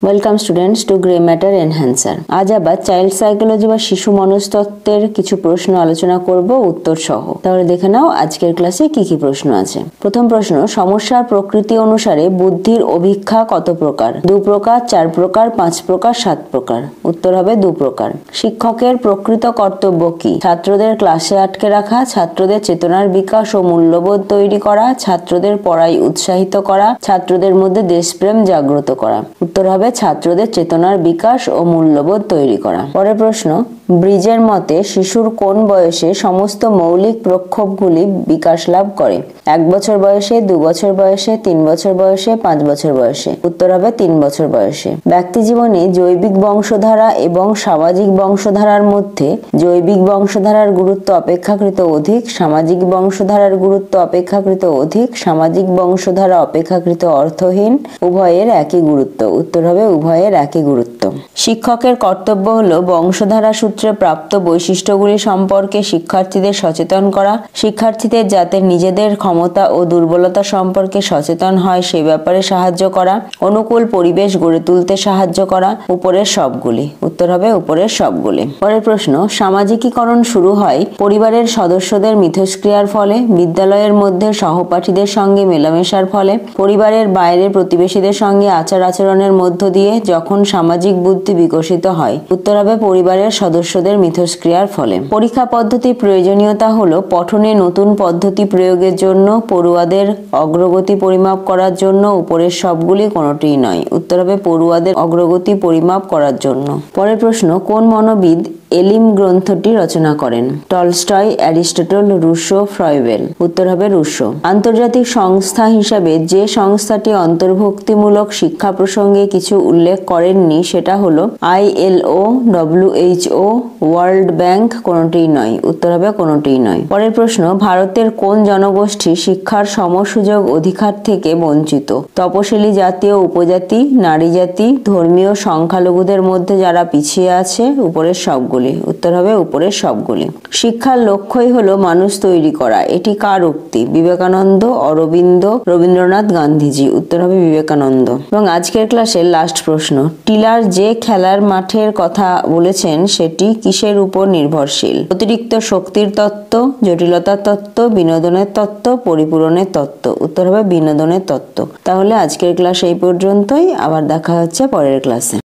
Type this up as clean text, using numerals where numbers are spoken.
Welcome students to grey matter enhancer. আজ আবার child psychology বা শিশু মনস্তত্ত্বের কিছু প্রশ্ন আলোচনা করব উত্তর সহ। তাহলে দেখে নাও আজকের ক্লাসে কি কি প্রশ্ন আছে। প্রথম প্রশ্ন, সমস্যার প্রকৃতি অনুসারে বুদ্ধির অভিক্ষা কত প্রকার? 2 প্রকার, 4 প্রকার, 5 প্রকার, 7 প্রকার। উত্তর হবে 2 প্রকার। শিক্ষকের প্রকৃত কর্তব্য কি? ছাত্রদের ক্লাসে আটকে রাখা, ছাত্রদের চেতনার বিকাশ ও মূল্যবোধ তৈরি করা, ছাত্রদের পড়ায় উৎসাহিত করা, ছাত্রদের মধ্যে দেশপ্রেম জাগ্রত করা। উত্তর হবে ছাত্রদের চেতনার বিকাশ ও মূল্যবোধ তৈরি করা। পরের প্রশ্ন, ব্রিজের মতে শিশুর কোন বয়সে সমস্ত মৌলিক প্রক্ষোভগুলি বিকাশ লাভ করে? 1 বছর বয়সে, 2 বছর বয়সে, 3 বছর বয়সে, 5 বছর বয়সে। উত্তর হবে 3 বছর বয়সে। ব্যক্তি জীবনে জৈবিক বংশধারা এবং সামাজিক বংশধারার মধ্যে জৈবিক বংশধারার গুরুত্ব অপেক্ষাকৃত অধিক, সামাজিক বংশধারার গুরুত্ব অপেক্ষাকৃত অধিক, সামাজিক বংশধারা অপেক্ষাকৃত অর্থহীন, উভয়ের একই গুরুত্ব। উত্তর হবে উভয়ের একই গুরুত্ব। শিক্ষকের কর্তব্য হলো বংশধারা সূত্রে প্রাপ্ত বৈশিষ্ট্যগুলি সম্পর্কে শিক্ষার্থীদের সচেতন করা, শিক্ষার্থীদের যাতে নিজেদের ক্ষমতা ও দুর্বলতা সম্পর্কে সচেতন হয় সে ব্যাপারে সাহায্য করা, অনুকূল পরিবেশ গড়ে তুলতে সাহায্য করা। উপরের সবগুলি। উত্তর হবে উপরের সবগুলি। পরের প্রশ্ন, সামাজিকীকরণ শুরু হয় পরিবারের সদস্যদের মিথস্ক্রিয়ার ফলে, বিদ্যালয়ের মধ্যে সহপাঠীদের সঙ্গে মেলামেশার ফলে, পরিবারের বাইরে প্রতিবেশীদের সঙ্গে আচার আচরণের মধ্য দিয়ে, যখন সামাজিক বুদ্ধি বিকশিত হয়। উত্তর হবে পরিবারের সদস্যদের মিথস্ক্রিয়ার ফলে। পরীক্ষা পদ্ধতির প্রয়োজনীয়তা হলো পঠনে নতুন পদ্ধতি প্রয়োগের জন্য, পড়ুয়াদের অগ্রগতি পরিমাপ করার জন্য। উপরের সবগুলি কোনোটিই নয়। উত্তর হবে পড়ুয়াদের অগ্রগতি পরিমাপ করার জন্য। পরের প্রশ্ন, কোন মনোবিদ এলিম গ্রন্থটি রচনা করেন? Tolstoy, Aristotle, Rousseau, Froebel. উত্তর হবে রুশো। আন্তর্জাতিক সংস্থা হিসাবে যে সংস্থাটি অন্তর্ভুক্তিমূলক শিক্ষা প্রসঙ্গে কিছু উল্লেখ করেননি সেটা হলো ILO, WHO, ওয়ার্ল্ড ব্যাংক। কোনোটিই নয়। উত্তর হবে কোনোটিই নয়। পরের প্রশ্ন, ভারতের কোন জনগোষ্ঠী শিক্ষার সমসুযোগ অধিকার থেকে বঞ্চিত? তপশিলি জাতি ও উপজাতি, নারী জাতি, ধর্মীয় সংখ্যালঘুদের মধ্যে যারা পিছিয়ে আছে। উপরের সবগুলি। উত্তর হবে উপরের সবগুলি। শিক্ষার লক্ষ্যই হলো মানুষ তৈরি করা। এটি কার উক্তি? বিবেকানন্দ, অরবিন্দ, রবীন্দ্রনাথ, গান্ধীজি। উত্তর হবে বিবেকানন্দ। এবং আজকের ক্লাসের লাস্ট প্রশ্ন, টিলার যে খেলার মাঠের কথা বলেছেন সেটি কিসের উপর নির্ভরশীল? অতিরিক্ত শক্তির তত্ত্ব, জটিলতার তত্ত্ব, বিনোদনের তত্ত্ব, পরিপূরণের তত্ত্ব। উত্তর হবে বিনোদনের তত্ত্ব। তাহলে আজকের ক্লাস এই পর্যন্তই। আবার দেখা হচ্ছে পরের ক্লাসে।